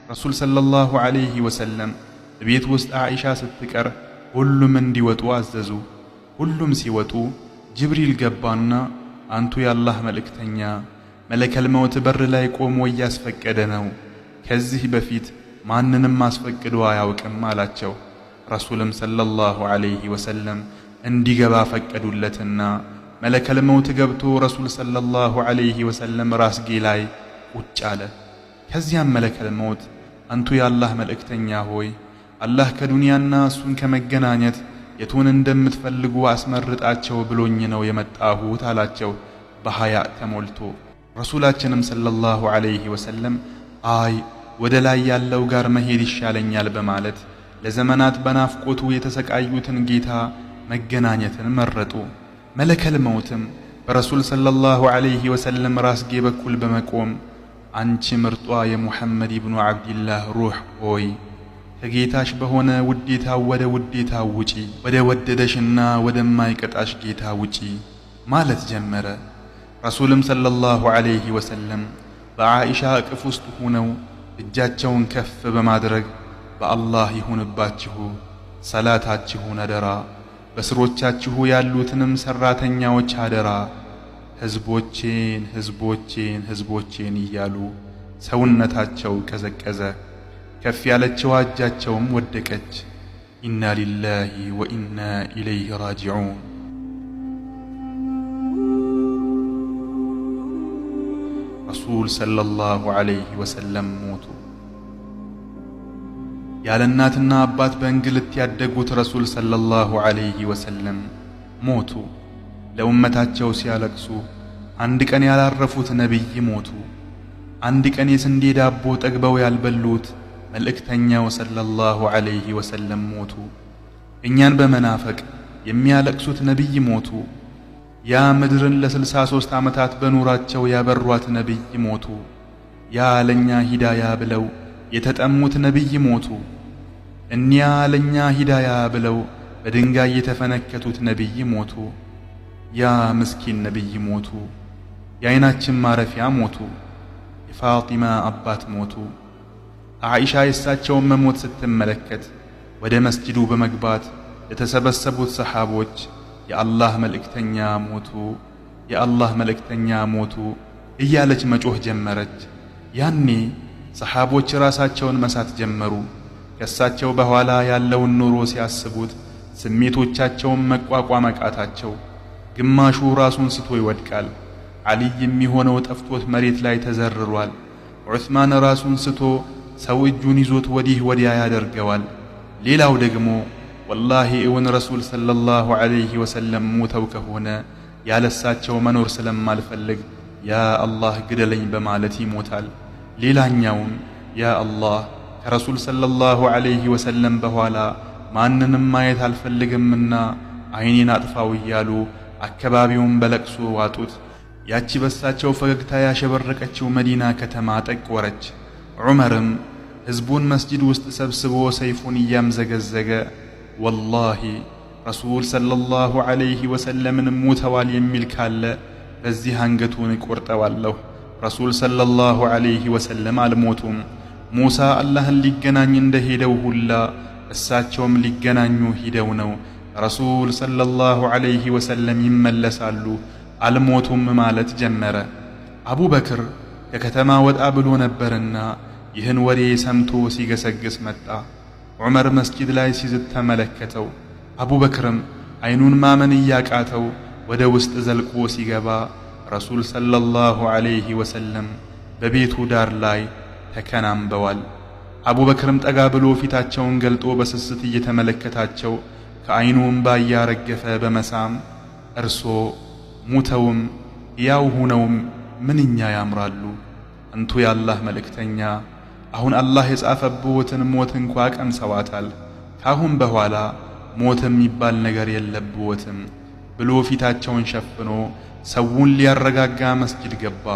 ረሱል ሰለላሁ ዐለይሂ ወሰለም ቤት ውስጥ አኢሻ ስትቀር ሁሉም እንዲወጡ አዘዙ። ሁሉም ሲወጡ ጅብሪል ገባና አንቱ የአላህ መልእክተኛ፣ መለከል መውት በር ላይ ቆሞ እያስፈቀደ ነው። ከዚህ በፊት ማንንም አስፈቅዶ አያውቅም አላቸው። ረሱልም ሰለላሁ ዐለይሂ ወሰለም እንዲገባ ፈቀዱለትና መለከል መውት ገብቶ ረሱል ሰለላሁ ዐለይሂ ወሰለም ራስጌ ላይ ቁጭ አለ። ከዚያም መለከል መውት አንቱ የአላህ መልእክተኛ ሆይ አላህ ከዱንያና እሱን ከመገናኘት የቱን እንደምትፈልጉ አስመርጣቸው ብሎኝ ነው የመጣሁት አላቸው በሐያእ ተሞልቶ። ረሱላችንም ሰለላሁ ዐለይሂ ወሰለም አይ ወደ ላይ ያለው ጋር መሄድ ይሻለኛል በማለት ለዘመናት በናፍቆቱ የተሰቃዩትን ጌታ መገናኘትን መረጡ። መለከል መውትም በረሱል ሰለላሁ ዐለይሂ ወሰለም ራስጌ በኩል በመቆም አንቺ ምርጧ የሙሐመድ ኢብኑ ዓብድላህ ሩህ ሆይ ከጌታሽ በሆነ ውዴታው ወደ ውዴታው ውጪ፣ ወደ ወደደሽና ወደማይቀጣሽ ጌታ ውጪ ማለት ጀመረ። ረሱልም ሰለላሁ ዐለይሂ ወሰለም በዓኢሻ እቅፍ ውስጥ ሆነው እጃቸውን ከፍ በማድረግ በአላህ ይሁንባችሁ፣ ሰላታችሁን አደራ፣ በስሮቻችሁ ያሉትንም ሰራተኛዎች አደራ፣ ህዝቦቼን ህዝቦቼን ህዝቦቼን እያሉ ሰውነታቸው ቀዘቀዘ። ከፍ ያለችው እጃቸውም ወደቀች። ኢና ሊላሂ ወኢና ኢለይሂ ራጂዑን። ረሱል ሰለላሁ ዐለይሂ ወሰለም ሞቱ። ያለ እናትና አባት በእንግልት ያደጉት ረሱል ሰለላሁ ዐለይሂ ወሰለም ሞቱ። ለኡመታቸው ሲያለቅሱ አንድ ቀን ያላረፉት ነቢይ ሞቱ። አንድ ቀን የስንዴ ዳቦ ጠግበው ያልበሉት መልእክተኛው ሰለላሁ ዐለይሂ ወሰለም ሞቱ። እኛን በመናፈቅ የሚያለቅሱት ነቢይ ሞቱ። ያ ምድርን ለ63 ዓመታት በኑራቸው ያበሯት ነቢይ ሞቱ። ያ ለኛ ሂዳያ ብለው የተጠሙት ነቢይ ሞቱ። እኒያ ለኛ ሂዳያ ብለው በድንጋይ የተፈነከቱት ነቢይ ሞቱ። ያ ምስኪን ነቢይ ሞቱ። የዓይናችን ማረፊያ ሞቱ። የፋጢማ አባት ሞቱ። አኢሻ የእሳቸውን መሞት ስትመለከት ወደ መስጂዱ በመግባት የተሰበሰቡት ሰሓቦች የአላህ መልእክተኛ ሞቱ፣ የአላህ መልእክተኛ ሞቱ እያለች መጮህ ጀመረች። ያኔ ሰሓቦች ራሳቸውን መሳት ጀመሩ። ከእሳቸው በኋላ ያለውን ኑሮ ሲያስቡት ስሜቶቻቸውን መቋቋም አቃታቸው። ግማሹ ራሱን ስቶ ይወድቃል። ዓሊይ የሚሆነው ጠፍቶት መሬት ላይ ተዘርሯል። ዑስማን ራሱን ስቶ ሰው እጁን ይዞት ወዲህ ወዲያ ያደርገዋል። ሌላው ደግሞ ወላሂ እውን ረሱል ሰለላሁ ዐለይሂ ወሰለም ሞተው ከሆነ ያለሳቸው መኖር ስለማልፈልግ ያ አላህ ግደለኝ በማለት ይሞታል። ሌላኛውም ያ አላህ ከረሱል ሰለላሁ ዐለይሂ ወሰለም በኋላ ማንንም ማየት አልፈልግምና ዓይኔን አጥፋው እያሉ አካባቢውን በለቅሶ ዋጡት። ያቺ በሳቸው ፈገግታ ያሸበረቀችው መዲና ከተማ ጠቆረች። ዑመርም ሕዝቡን መስጂድ ውስጥ ሰብስቦ ሰይፉን እያምዘገዘገ ወላሂ ረሱል ሰለላሁ ዐለይሂ ወሰለምን ሞተዋል የሚል ካለ በዚህ አንገቱን እቆርጠዋለሁ። ረሱል ሰለላሁ ዐለይሂ ወሰለም አልሞቱም። ሙሳ አላህን ሊገናኝ እንደሄደው ሁላ እሳቸውም ሊገናኙ ሂደው ነው። ረሱል ሰለላሁ ዐለይሂ ወሰለም ይመለሳሉ፣ አልሞቱም ማለት ጀመረ። አቡበክር ከከተማ ወጣ ብሎ ነበርና ይህን ወሬ ሰምቶ ሲገሰግስ መጣ። ዑመር መስጂድ ላይ ሲዝት ተመለከተው። አቡበክርም ዓይኑን ማመን እያቃተው ወደ ውስጥ ዘልቆ ሲገባ ረሱል ሰለላሁ ዐለይሂ ወሰለም በቤቱ ዳር ላይ ተከናንበዋል። አቡበክርም ጠጋ ብሎ ፊታቸውን ገልጦ በስስት እየተመለከታቸው ከዓይኑ እምባ እያረገፈ በመሳም እርሶ ሙተውም ያው ሆነውም ምንኛ ያምራሉ። አንቱ የአላህ መልእክተኛ አሁን አላህ የጻፈብዎትን ሞት እንኳ ቀምሰዋታል። ካሁን በኋላ ሞት የሚባል ነገር የለብዎትም ብሎ ፊታቸውን ሸፍኖ ሰውን ሊያረጋጋ መስጂድ ገባ።